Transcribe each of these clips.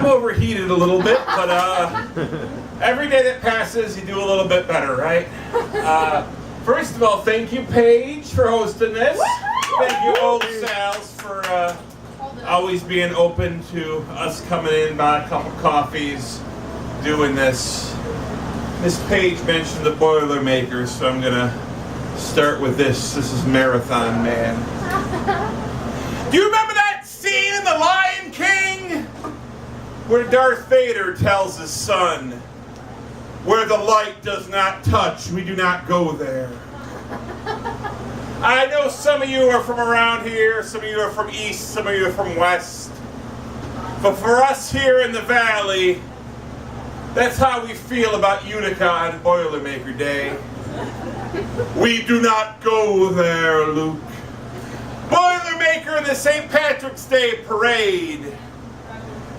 I'm overheated a little bit, but every day that passes, you do a little bit better, right? First of all, thank you, Paige, for hosting this. Thank you, Old Sal's, for always being open to us coming in, buy a couple coffees, doing this. Miss Paige mentioned the Boilermakers, so I'm going to start with this. This is Marathon Man. Do you remember that scene in The Lion King? Where Darth Vader tells his son, where the light does not touch, we do not go there. I know some of you are from around here, some of you are from east, some of you are from west. But for us here in the valley, that's how we feel about Utica on Boilermaker Day. We do not go there, Luke. Boilermaker in the St. Patrick's Day parade.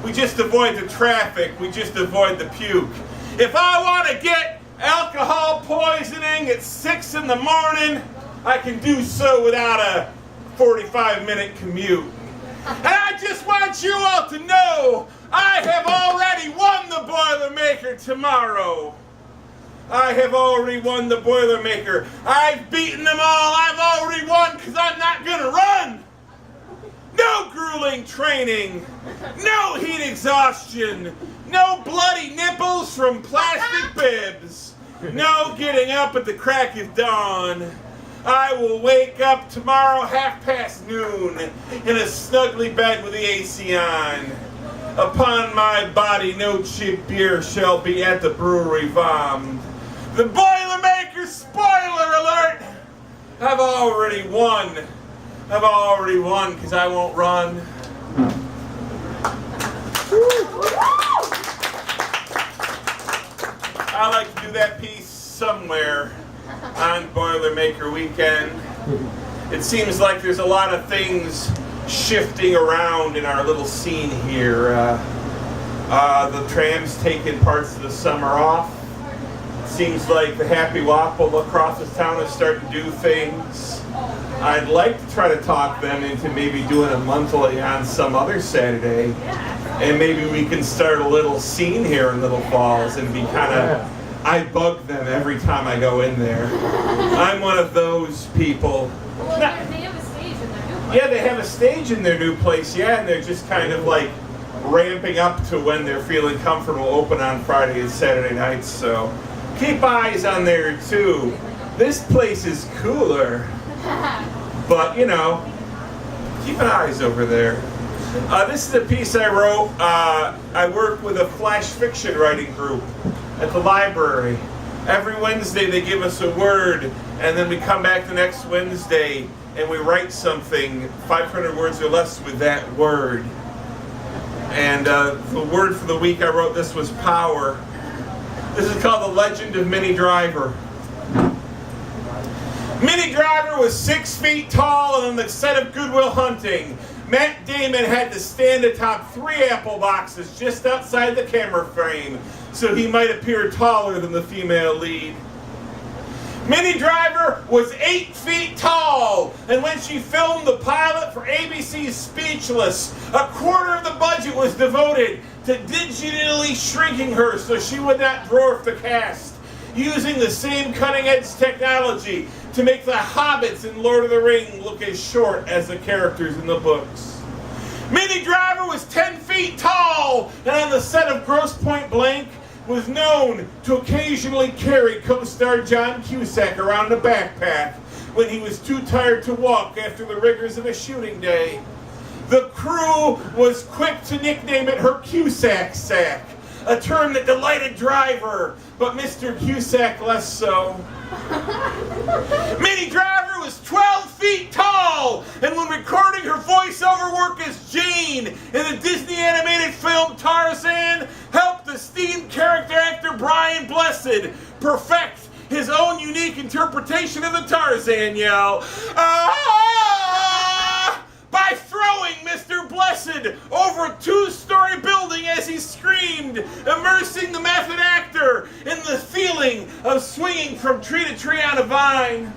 We just avoid the traffic, we just avoid the puke. If I want to get alcohol poisoning at 6 in the morning, I can do so without a 45-minute commute. And I just want you all to know, I have already won the Boilermaker tomorrow. I have already won the Boilermaker. I've beaten them all. I've already won because I'm not going to run. No grueling training. No heat exhaustion. No bloody nipples from plastic bibs. No getting up at the crack of dawn. I will wake up tomorrow noon in a snuggly bed with the AC on. Upon my body no cheap beer shall be at the brewery vommed. The Boilermaker, spoiler alert, I've already won. I've already won because I won't run. I like to do that piece somewhere on Boilermaker weekend. It seems like there's a lot of things shifting around in our little scene here. The tram's taking parts of the summer off. Seems like the Happy Waffle across the town is starting to do things. I'd like to try to talk them into maybe doing a monthly on some other Saturday. And maybe we can start a little scene here in Little Falls and be kind of, I bug them every time I go in there. I'm one of those people. Well, they have a stage in their new place. Yeah, they have a stage in their new place, yeah, and they're just kind of like ramping up to when they're feeling comfortable open on Friday and Saturday nights, so keep eyes on there too. This place is cooler, but you know, keep an eyes over there. This is a piece I wrote. I work with a flash fiction writing group at the library. Every Wednesday they give us a word, and then we come back the next Wednesday and we write something 500 words or less with that word. And the word for the week I wrote this was power. This is called The Legend of Minnie Driver. Minnie Driver was 6 feet tall and on the set of Good Will Hunting. Matt Damon had to stand atop 3 apple boxes just outside the camera frame so he might appear taller than the female lead. Minnie Driver was 8 feet tall, and when she filmed the pilot for ABC's Speechless, a quarter of the budget was devoted to digitally shrinking her so she would not dwarf the cast, using the same cutting-edge technology to make the hobbits in Lord of the Rings look as short as the characters in the books. Minnie Driver was 10 feet tall, and on the set of Grosse Pointe Blank, was known to occasionally carry co-star John Cusack around in a backpack when he was too tired to walk after the rigors of a shooting day. The crew was quick to nickname it her Cusack sack, a term that delighted Driver, but Mr. Cusack less so. Minnie Driver was 12 feet tall, and when recording her voiceover work as Jane in the Disney animated film Tarzan, helped esteemed character actor Brian Blessed perfect his own unique interpretation of the Tarzan yell. By throwing Mr. Blessed over a 2-story building as he screamed, immersing the method actor in the feeling of swinging from tree to tree on a vine.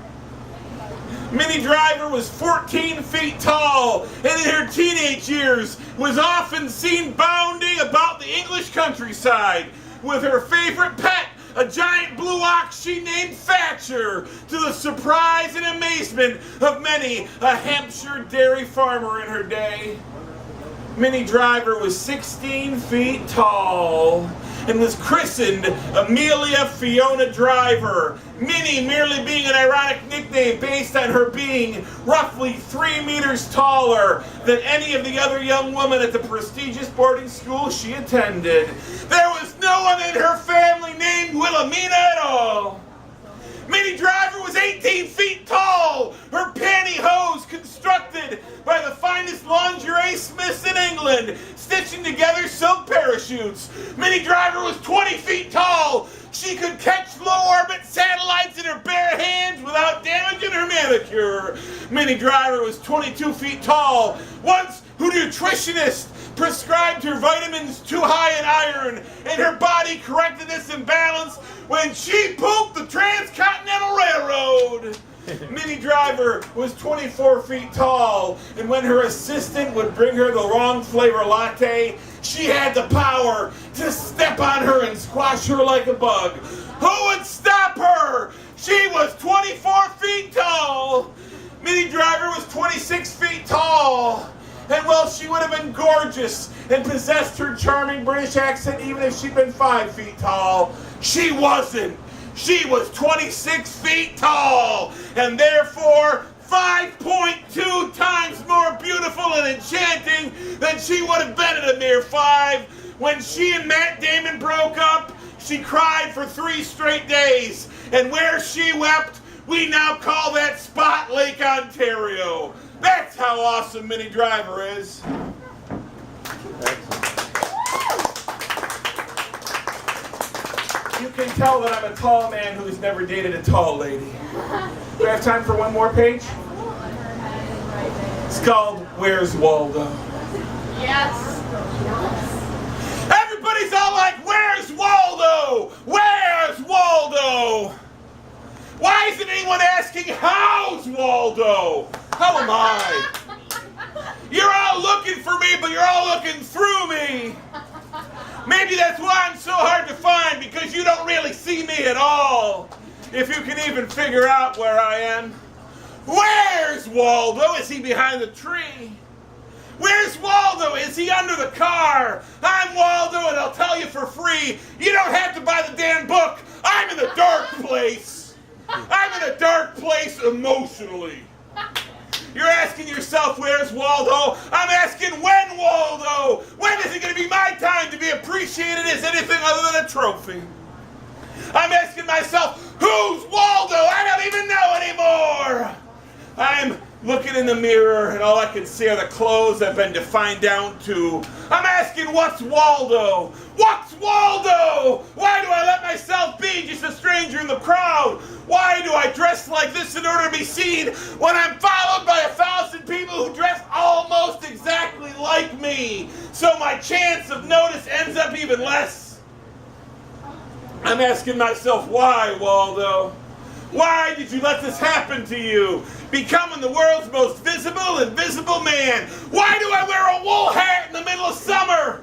Minnie Driver was 14 feet tall, and in her teenage years was often seen bounding about the English countryside with her favorite pet, a giant blue ox she named Thatcher, to the surprise and amazement of many a Hampshire dairy farmer in her day. Minnie Driver was 16 feet tall and was christened Amelia Fiona Driver, Minnie merely being an ironic nickname based on her being roughly 3 meters taller than any of the other young women at the prestigious boarding school she attended. There was no one in her family named Wilhelmina at all. Minnie Driver was 18 feet tall, her pantyhose constructed by the finest lingerie smiths in England, stitching together silk parachutes. Minnie Driver was 20 feet tall. She could catch low-orbit satellites in her bare hands without damaging her manicure. Minnie Driver was 22 feet tall. Once her nutritionist prescribed her vitamins too high in iron, and her body corrected this imbalance when she pooped the Transcontinental Railroad. Minnie Driver was 24 feet tall, and when her assistant would bring her the wrong flavor latte, she had the power to step on her and squash her like a bug. Who would stop her? She was 24 feet tall. Minnie Driver was 26 feet tall. And well, she would have been gorgeous and possessed her charming British accent even if she'd been 5 feet tall. She wasn't. She was 26 feet tall, and therefore 5.2 times more beautiful and enchanting than she would have been at a mere 5. When she and Matt Damon broke up, she cried for 3 straight days, and where she wept, we now call that spot Lake Ontario. That's how awesome Minnie Driver is. You can tell that I'm a tall man who's never dated a tall lady. Do I have time for one more page? It's called Where's Waldo? Yes. Everybody's all like, where's Waldo? Where's Waldo? Why isn't anyone asking, how's Waldo? How am I? You're all looking for me, but you're all looking through me. Maybe that's why I'm so hard to find, because you don't really see me at all. If you can even figure out where I am. Where's Waldo? Is he behind the tree? Where's Waldo? Is he under the car? I'm Waldo, and I'll tell you for free, you don't have to buy the damn book. I'm in a dark place. I'm in a dark place emotionally. You're asking yourself, where's Waldo? I'm asking, when, Waldo? When is it going to be my time to be appreciated as anything other than a trophy? I'm asking myself, who's Waldo? I don't even know anymore. I'm looking in the mirror, and all I can see are the clothes I've been defined down to. I'm asking, what's Waldo? What's Waldo? Why do I let myself be just a stranger in the crowd? Why do I dress like this in order to be seen when I'm followed by 1,000 people who dress almost exactly like me? So my chance of notice ends up even less. I'm asking myself, why, Waldo? Why did you let this happen to you? Becoming the world's most visible and visible man. Why do I wear a wool hat in the middle of summer?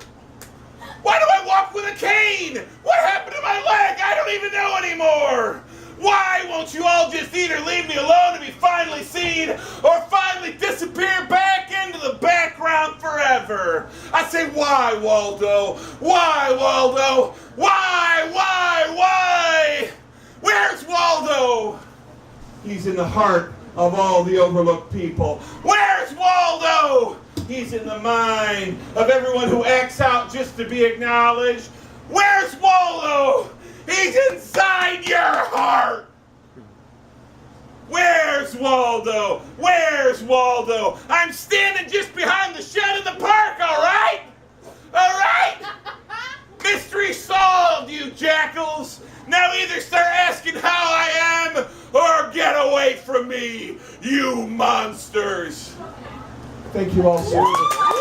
Why do I walk with a cane? What happened to my leg? I don't even know anymore. Why won't you all just either leave me alone to be finally seen or finally disappear back into the background forever? I say, why, Waldo? Why, Waldo? Why? Where's Waldo? He's in the heart of all the overlooked people. Where's Waldo? He's in the mind of everyone who acts out just to be acknowledged. Where's Waldo? He's inside your heart. Where's Waldo? Where's Waldo? I'm standing just behind the shed in the park, all right? All right? Mystery solved, you jackals. Now either start asking how I am or get away from me, you monsters. Thank you all so much.